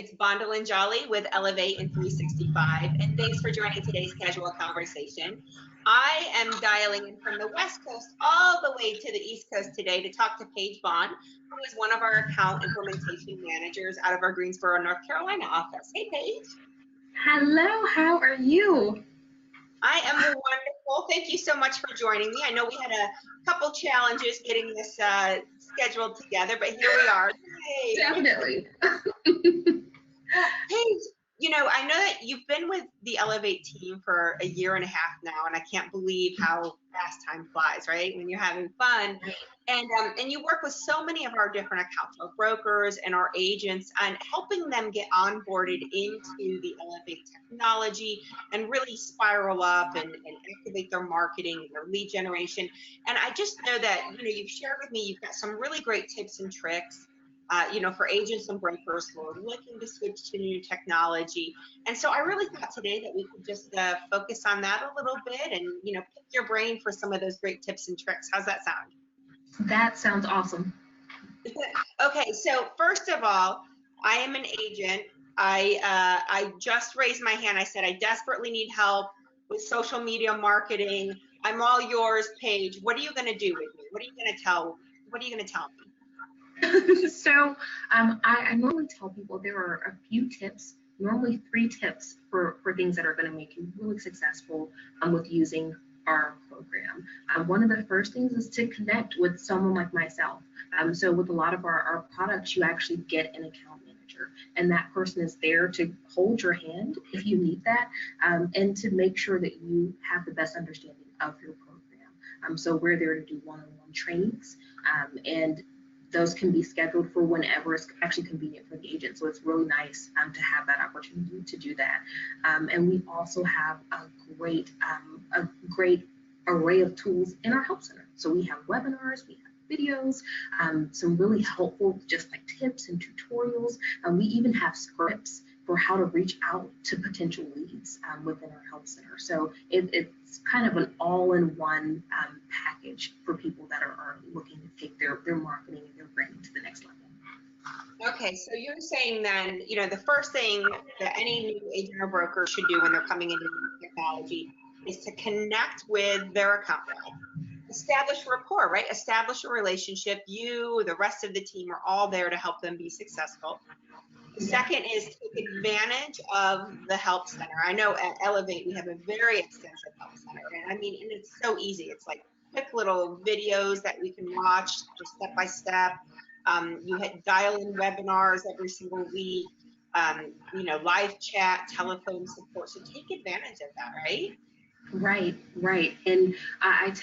It's Bondalyn Jolly with Elevate in 365, and thanks for joining today's casual conversation. I am dialing in from the West Coast all the way to the East Coast today to talk to Paige Bond, who is one of our account implementation managers out of our Greensboro, North Carolina office. Hey, Paige. Hello, how are you? I am wonderful. Thank you so much for joining me. I know we had a couple challenges getting this scheduled together, but here we are. Yay. Definitely. Paige, I know that you've been with the Elevate team for a year and a half now, and I can't believe how fast time flies, right? When you're having fun. And you work with so many of our different accounts, our brokers and our agents, and helping them get onboarded into the Elevate technology and really spiral up and activate their marketing and their lead generation. And I just know that, you've shared with me, you've got some really great tips and tricks for agents and brokers who are looking to switch to new technology. And so I really thought today that we could just focus on that a little bit and, pick your brain for some of those great tips and tricks. How's that sound? That sounds awesome. Okay, so first of all, I am an agent. I just raised my hand. I said, I desperately need help with social media marketing. I'm all yours, Paige. What are you going to do with me? What are you going to tell me? So I normally tell people there are a few tips, normally 3 tips for things that are going to make you really successful with using our program. One of the first things is to connect with someone like myself. So with a lot of our products, you actually get an account manager, and that person is there to hold your hand if you need that, and to make sure that you have the best understanding of your program. So we're there to do one-on-one trainings, and those can be scheduled for whenever it's actually convenient for the agent. So it's really nice to have that opportunity to do that. And we also have a great array of tools in our help center. So we have webinars, we have videos, some really helpful just like tips and tutorials. We even have scripts for how to reach out to potential leads within our help center. So it's kind of an all-in-one package for people that are looking to take their marketing and their branding to the next level. Okay, so you're saying then, the first thing that any new agent or broker should do when they're coming into new technology is to connect with their account rep. Establish rapport, right? Establish a relationship. You, the rest of the team are all there to help them be successful. The second is take advantage of the help center. I know at Elevate we have a very extensive help center, and it's so easy. It's like quick little videos that we can watch just step by step. You hit dial-in webinars every single week. Live chat, telephone support. So take advantage of that, right? Right. And I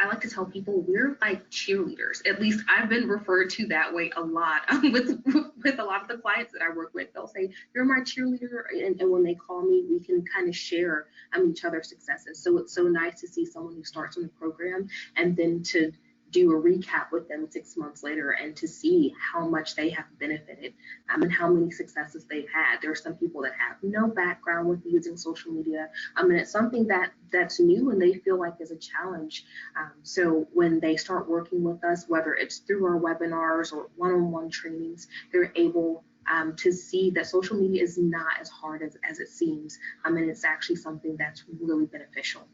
like to tell people we're like cheerleaders. At least I've been referred to that way a lot with a lot of the clients that I work with. They'll say, you're my cheerleader. And when they call me, we can kind of share each other's successes. So it's so nice to see someone who starts on the program and then to do a recap with them 6 months later and to see how much they have benefited and how many successes they've had. There are some people that have no background with using social media, and it's something that's new and they feel like is a challenge. So when they start working with us, whether it's through our webinars or one-on-one trainings, they're able to see that social media is not as hard as it seems, and it's actually something that's really beneficial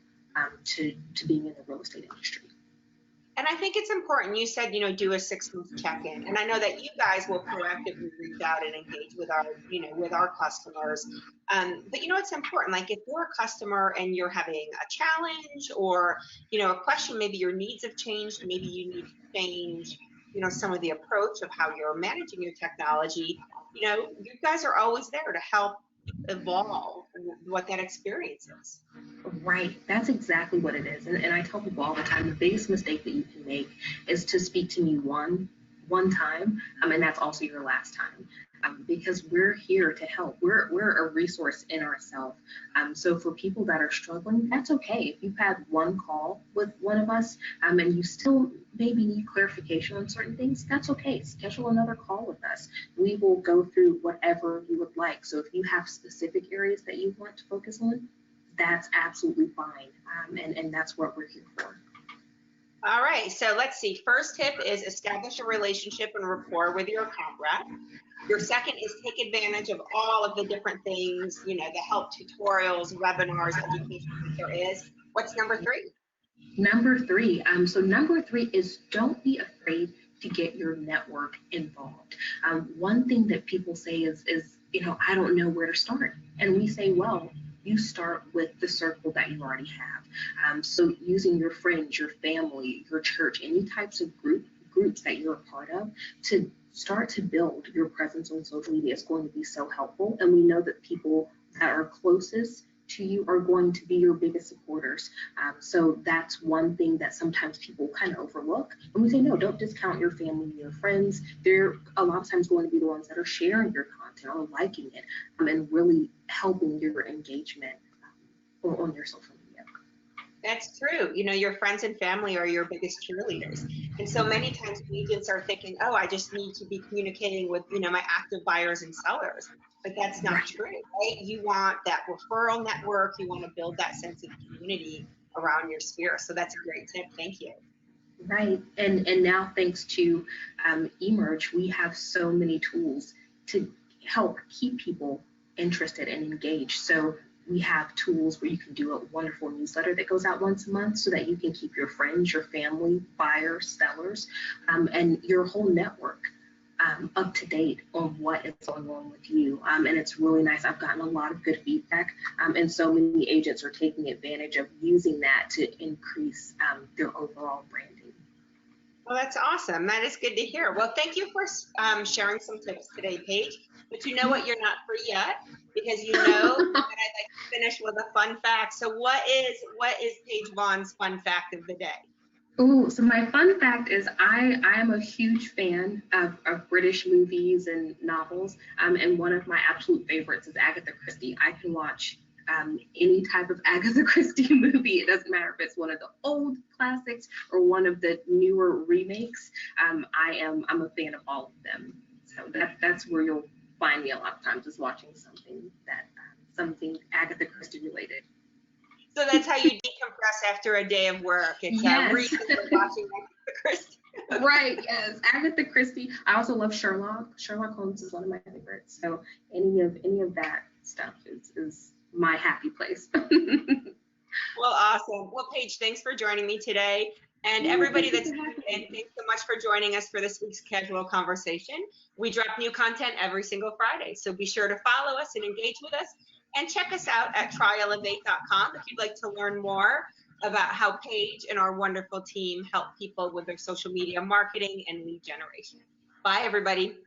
to being in the real estate industry. And I think it's important. You said, do a 6-month check-in, and I know that you guys will proactively reach out and engage with our customers. But it's important. Like if you're a customer and you're having a challenge or a question, maybe your needs have changed, maybe you need to change, some of the approach of how you're managing your technology. You guys are always there to help evolve what that experience is. Right, that's exactly what it is. And I tell people all the time, the biggest mistake that you can make is to speak to me one time, and that's also your last time. Because we're here to help. We're a resource in ourselves. So for people that are struggling, that's okay. If you've had one call with one of us and you still maybe need clarification on certain things, that's okay. Schedule another call with us. We will go through whatever you would like. So if you have specific areas that you want to focus on, that's absolutely fine. And that's what we're here for. All right, so let's see. First tip is establish a relationship and rapport with your account rep. Your second is take advantage of all of the different things, you know, the help tutorials, webinars, education that there is. What's number three? Number three is don't be afraid to get your network involved. One thing that people say is, I don't know where to start. And we say, well, you start with the circle that you already have. So using your friends, your family, your church, any types of groups that you're a part of to start to build your presence on social media is going to be so helpful. And we know that people that are closest to you are going to be your biggest supporters. So that's one thing that sometimes people kind of overlook. And we say, no, don't discount your family and your friends. They're a lot of times going to be the ones that are sharing your content or liking it, and really helping your engagement on your social media. That's true. You know, your friends and family are your biggest cheerleaders. And so many times agents are thinking, oh, I just need to be communicating with, you know, my active buyers and sellers. But that's not true, right? You want that referral network. You want to build that sense of community around your sphere. So that's a great tip. Thank you. Right. And now thanks to Emerge, we have so many tools to help keep people interested and engaged. So we have tools where you can do a wonderful newsletter that goes out once a month so that you can keep your friends, your family, buyers, sellers, and your whole network up to date on what is going on with you. And it's really nice. I've gotten a lot of good feedback, and so many agents are taking advantage of using that to increase their overall branding. Well, that's awesome. That is good to hear. Well, thank you for sharing some tips today, Paige. But you know what? You're not free yet because you know that I'd like to finish with a fun fact. So what is Paige Vaughn's fun fact of the day? Ooh, so my fun fact is I am a huge fan of British movies and novels, and one of my absolute favorites is Agatha Christie. I can watch any type of Agatha Christie movie. It doesn't matter if it's one of the old classics or one of the newer remakes. I'm a fan of all of them. So that's where you'll find me a lot of times, is watching something Agatha Christie related. So that's how you decompress after a day of work. It's Yes. reading and watching Agatha Christie. Right, yes. Agatha Christie. I also love Sherlock. Sherlock Holmes is one of my favorites. So any of that stuff is my happy place. Well, awesome. Well, Paige, thanks for joining me today. And everybody that's tuned in, thanks so much for joining us for this week's Casual Conversation. We drop new content every single Friday, so be sure to follow us and engage with us. And check us out at tryelevate.com if you'd like to learn more about how Paige and our wonderful team help people with their social media marketing and lead generation. Bye, everybody.